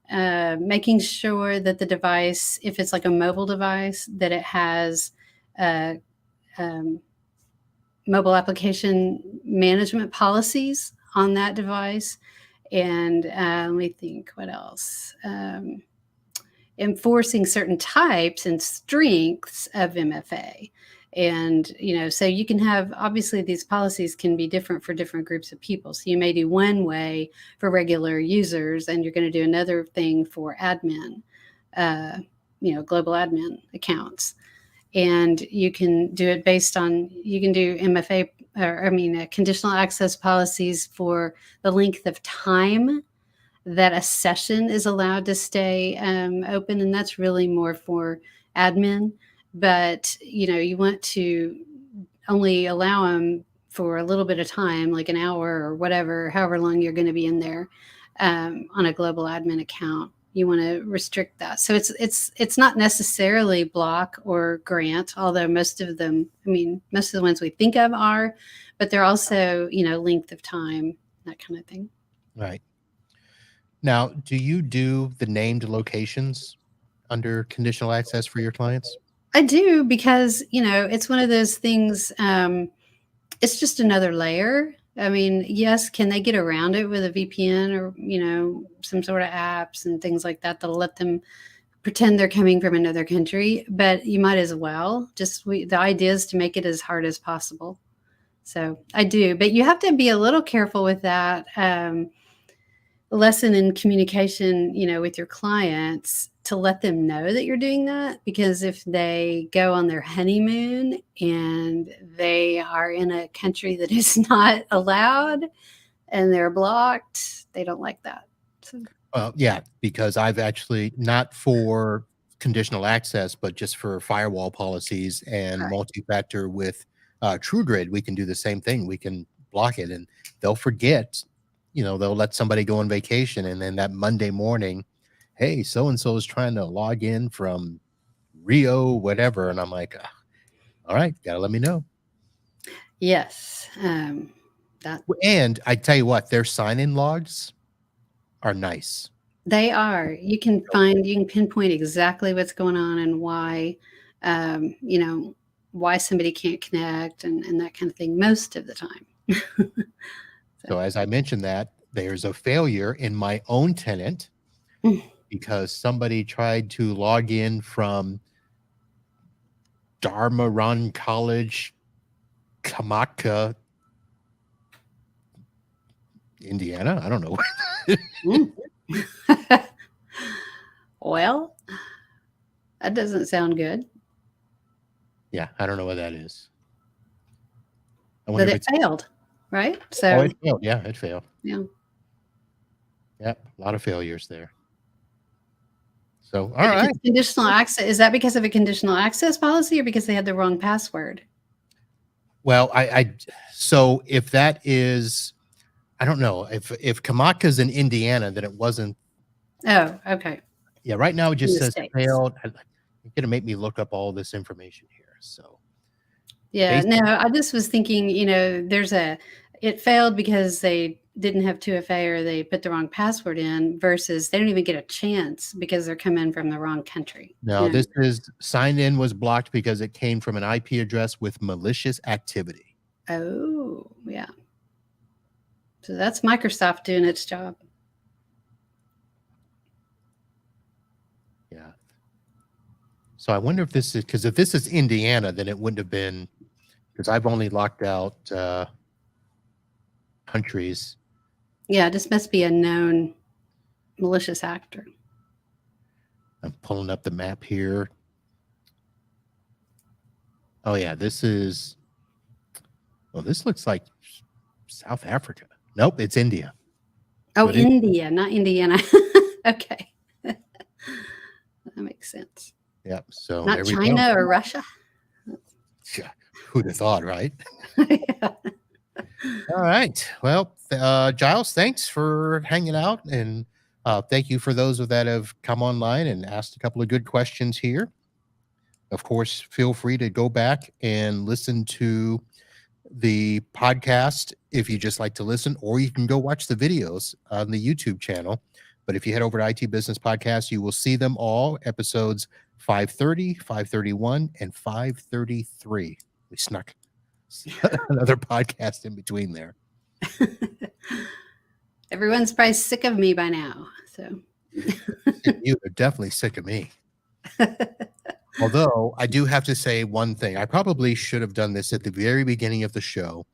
Making sure that the device, if it's like a mobile device, that it has mobile application management policies on that device. And let me think, what else? Enforcing certain types and strengths of MFA. And, so you can have, obviously these policies can be different for different groups of people. So you may do one way for regular users, and you're going to do another thing for admin, global admin accounts. And you can do it based on, you can do MFA, conditional access policies for the length of time that a session is allowed to stay open. And that's really more for admin. But, you want to only allow them for a little bit of time, like an hour or whatever, however long you're going to be in there on a global admin account. You want to restrict that. So it's not necessarily block or grant, although most of the ones we think of are, but they're also, length of time, that kind of thing. Right. Now, do you do the named locations under conditional access for your clients? I do, because, it's one of those things, it's just another layer. Yes, can they get around it with a VPN or, some sort of apps and things like that that'll let them pretend they're coming from another country? But you might as well. The idea is to make it as hard as possible. So I do, but you have to be a little careful with that. Lesson in communication, with your clients, to let them know that you're doing that, because if they go on their honeymoon and they are in a country that is not allowed and they're blocked, they don't like that. So. Yeah, because I've actually not for conditional access, but just for firewall policies and Right. multi-factor with TrueGrid, we can do the same thing. We can block it, and they'll forget. They'll let somebody go on vacation, and then that Monday morning, hey, so and so is trying to log in from Rio, whatever, and I'm like, "Ah, all right, gotta let me know." Yes. That And I tell you what, their sign-in logs are nice. they are. You can pinpoint exactly what's going on and why, you know, why somebody can't connect and that kind of thing most of the time. So, So as I mentioned that, there's a failure in my own tenant because somebody tried to log in from Dharmaran College, Kamatka, Indiana. I don't know. mm. Well, that doesn't sound good. Yeah, I don't know what that is. I wonder But if it it's failed, right? oh, So, it failed. Yeah, it failed. yeah. Yep, a lot of failures there. So, all So because right. conditional access is that because of a conditional access policy or because they had the wrong password? Well, so if that is, I don't know if Kamatka's in Indiana, then it wasn't. Oh, okay. Yeah, right now it In just the says States. failed. You're gonna make me look up all this information here. So Yeah, basically, no, I just was thinking, it failed because they didn't have 2FA or they put the wrong password in versus they don't even get a chance because they're coming from the wrong country. no, this is sign in was blocked because it came from an IP address with malicious activity. Oh, yeah. So that's Microsoft doing its job. Yeah. So I wonder if this is because if this is Indiana, then it wouldn't have been because I've only locked out countries. Yeah, this must be a known malicious actor. I'm pulling up the map here. Oh yeah, this is. Well, this looks like South Africa. Nope, it's India. Oh, So it is. India, not Indiana. Okay. That makes sense. Yep. So Not there we go. China or Russia. Yeah, who'd have thought, right? Yeah. All right. Well, Giles, thanks for hanging out, and thank you for those that have come online and asked a couple of good questions here. Of course, feel free to go back and listen to the podcast if you just like to listen, or you can go watch the videos on the YouTube channel. But if you head over to IT Business Podcast, you will see them all episodes 530, 531, and 533. We snuck another podcast in between there. Everyone's probably sick of me by now. So You are definitely sick of me. Although I do have to say one thing. I probably should have done this at the very beginning of the show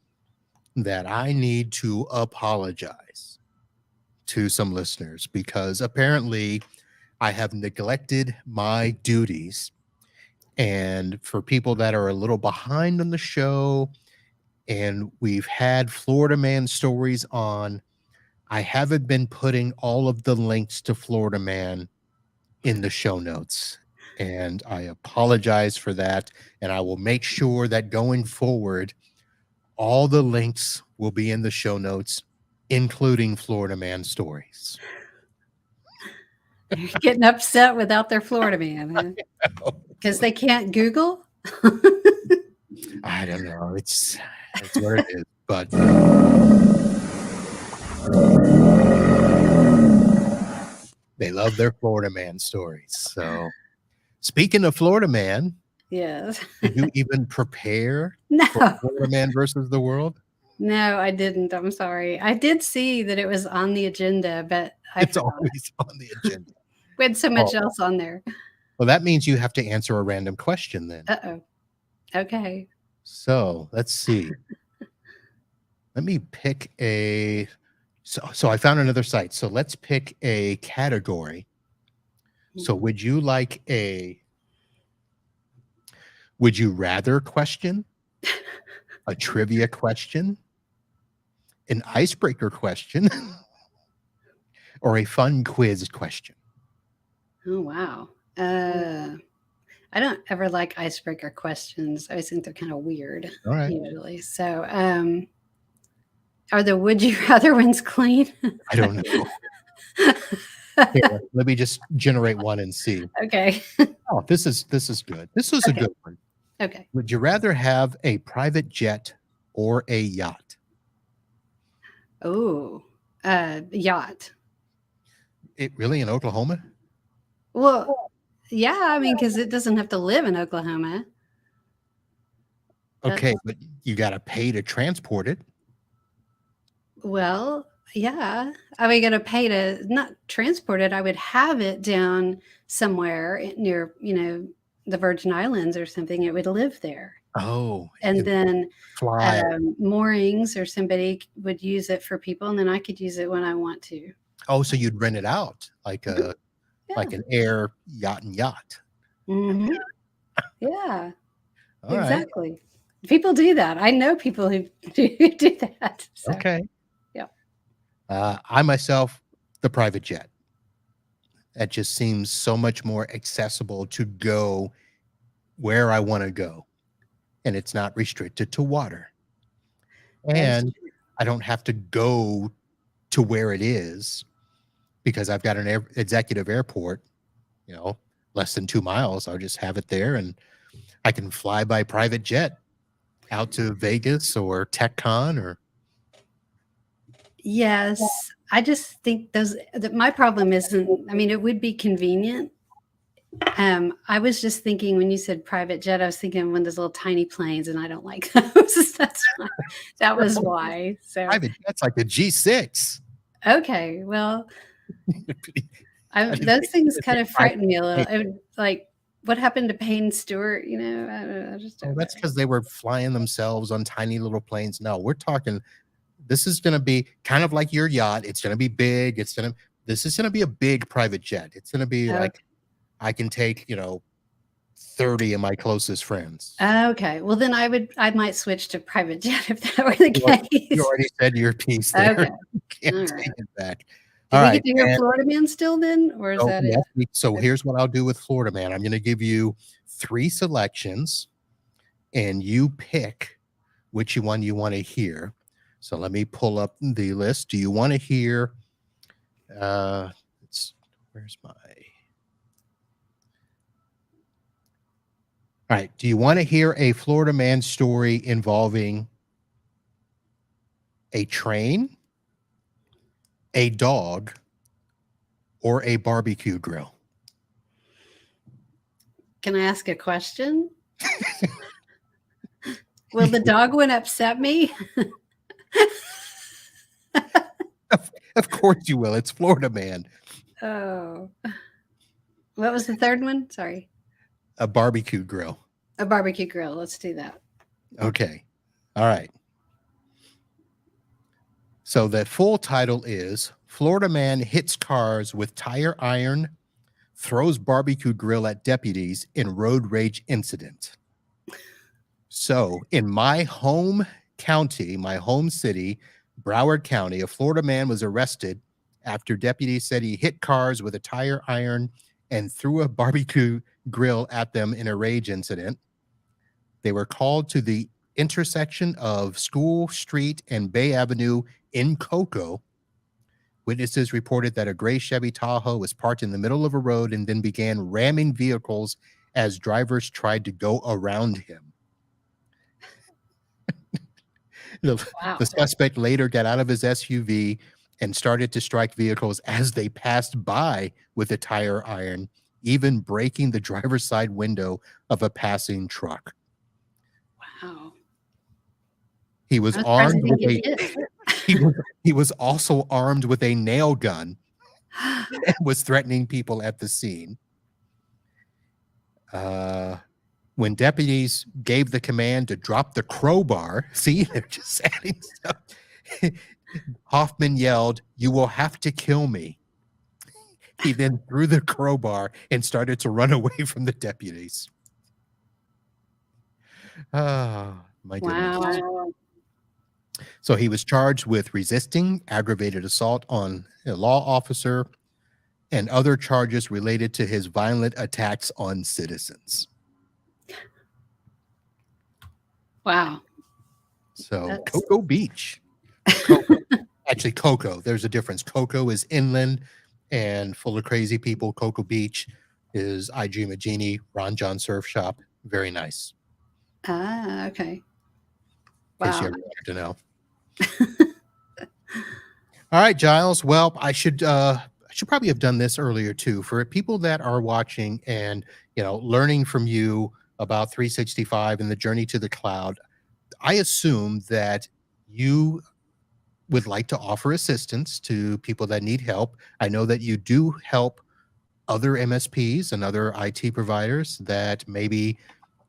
that I need to apologize to some listeners because apparently I have neglected my duties. And for people that are a little behind on the show, and we've had Florida Man stories on, I haven't been putting all of the links to Florida Man in the show notes. And I apologize for that. And I will make sure that going forward, all the links will be in the show notes, including Florida Man stories. they're getting upset without their Florida man because they can't Google. I don't know. It's what it is. But they love their Florida Man stories. So speaking of Florida Man, Yes. did you even prepare for No, Florida Man versus the world? no, I didn't. I'm sorry. I did see that it was on the agenda, but I It's forgot. always on the agenda. We had so Oh, much else on there. well, that means you have to answer a random question then. Uh-oh. Okay. So let's see. Let me pick a. So I found another site. So let's pick a category. So Mhm. would you rather question, a trivia question, an icebreaker question, or a fun quiz question? Oh, wow. I don't ever like icebreaker questions. I always think they're kind of weird All right. usually. So, are the would you rather ones clean? I don't know. Here, let me just generate one and see. Okay. Oh, this is good. This was a Okay. good one. Okay. Would you rather have a private jet or a yacht? Oh, yacht. It really in Oklahoma? Well, yeah, I mean, because it doesn't have to live in Oklahoma. Okay, That's but you got to pay to transport it. well, yeah. Are we gonna pay to not transport it? I would have it down somewhere near, the Virgin Islands or something. It would live there. Oh, And it then fly. moorings or somebody would use it for people, and then I could use it when I want to. Oh, so you'd rent it out like a Yeah. like an air yacht and yacht. Mhm. Yeah, All right. exactly. People do that. I know people who do that. So, Okay. yeah. I myself, the private jet. That just seems so much more accessible to go where I want to go, and it's not restricted to water. That is And true. I don't have to go to where it is because I've got an executive airport, less than 2 miles. I'll just have it there, and I can fly by private jet out to Vegas or TechCon or Yes. I just think my problem isn't, I mean, it would be convenient. I was just thinking when you said private jet, I was thinking one of those little tiny planes, and I don't like those. That was why. So, private jets like the G6. okay. Well, I didn't those think things it's kind a of private frighten me a little. plane. It would, like, what happened to Payne Stewart? I don't know. I just Oh, don't know. that's because they were flying themselves on tiny little planes. No, we're talking this is gonna be kind of like your yacht. It's gonna be big. This is gonna be a big private jet. It's gonna be Okay. like I can take, 30 of my closest friends. Okay. Well, then I might switch to private jet if that were the You case. already said your piece there. Okay. Can't All take right. it back. Do All we right, get to hear and Florida Man still then, or is so that it? yes, so Okay. here's what I'll do with Florida Man. I'm gonna give you 3 selections, and you pick which one you wanna hear. So let me pull up the list. Do you wanna hear, it's where's my All right. Do you want to hear a Florida man story involving a train, a dog, or a barbecue grill? Can I ask a question? Will the dog one upset me? Of course you will. It's Florida man. Oh. What was the third one? Sorry. A barbecue grill. A barbecue grill. Let's do that. Okay. All right. So the full title is Florida man hits cars with tire iron, throws barbecue grill at deputies in road rage incident. So in my home county, my home city, Broward County, a Florida man was arrested after deputies said he hit cars with a tire iron and threw a barbecue grill at them in a rage incident. They were called to the intersection of School Street and Bay Avenue in Cocoa. Witnesses reported that a gray Chevy Tahoe was parked in the middle of a road and then began ramming vehicles as drivers tried to go around him. The, Wow. the suspect later got out of his SUV and started to strike vehicles as they passed by with a tire iron, even breaking the driver's side window of a passing truck. Wow. He was I'm surprised armed he with didn't a get hit. he was also armed with a nail gun and was threatening people at the scene. When deputies gave the command to drop the crowbar, see, they're just adding stuff. Hoffman yelled, "You will have to kill me." He then threw the crowbar and started to run away from the deputies. Oh, my goodness. Wow. So he was charged with resisting aggravated assault on a law officer and other charges related to his violent attacks on citizens. Wow. So That's Cocoa Beach. Cocoa. Actually, Cocoa. There's a difference. Cocoa is inland and full of crazy people. Cocoa Beach is IG Magini, Ron John Surf Shop. Very nice. okay. In case you Wow. ever wanted to know. All right, Giles. Well, I should probably have done this earlier too. For people that are watching and learning from you about 365 and the journey to the cloud, I assume that you would like to offer assistance to people that need help. I know that you do help other MSPs and other IT providers that maybe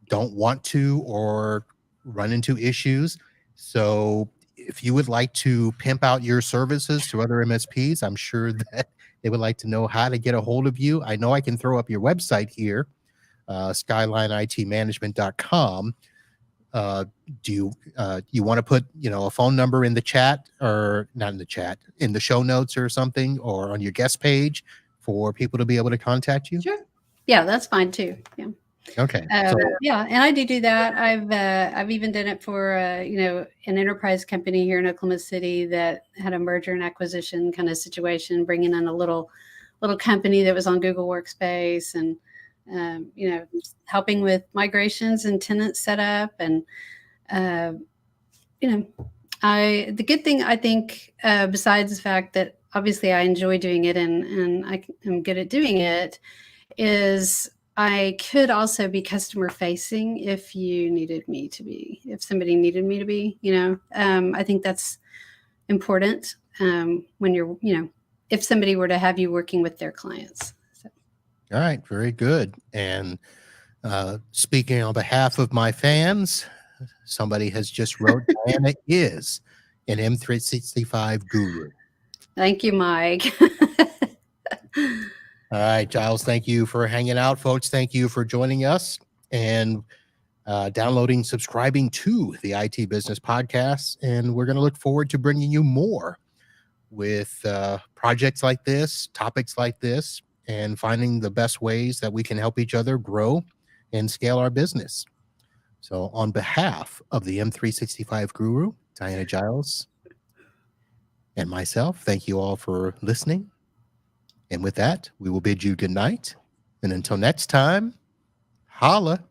don't want to or run into issues. So if you would like to pimp out your services to other MSPs, I'm sure that they would like to know how to get a hold of you. I know I can throw up your website here, skylineitmanagement.com. Do you want to put a phone number in the chat, or not in the chat, in the show notes or something, or on your guest page for people to be able to contact you? Sure. Yeah, that's fine too. Yeah. Okay. So Yeah, and I do that. I've even done it for an enterprise company here in Oklahoma City that had a merger and acquisition kind of situation, bringing in a little company that was on Google Workspace, and helping with migrations and tenant setup, and the good thing, I think, besides the fact that obviously I enjoy doing it and I am good at doing it, is I could also be customer facing if somebody needed me to be, I think that's important when you're, if somebody were to have you working with their clients. So. All right, very good. And speaking on behalf of my fans, somebody has just wrote Diana is an M365 guru. Thank you, Mike. All right, Giles, thank you for hanging out, folks. Thank you for joining us and downloading, subscribing to the IT Business Podcast. And we're going to look forward to bringing you more with projects like this, topics like this, and finding the best ways that we can help each other grow and scale our business. So on behalf of the M365 guru, Diana Giles, and myself, thank you all for listening. And with that, we will bid you good night. And until next time, holla.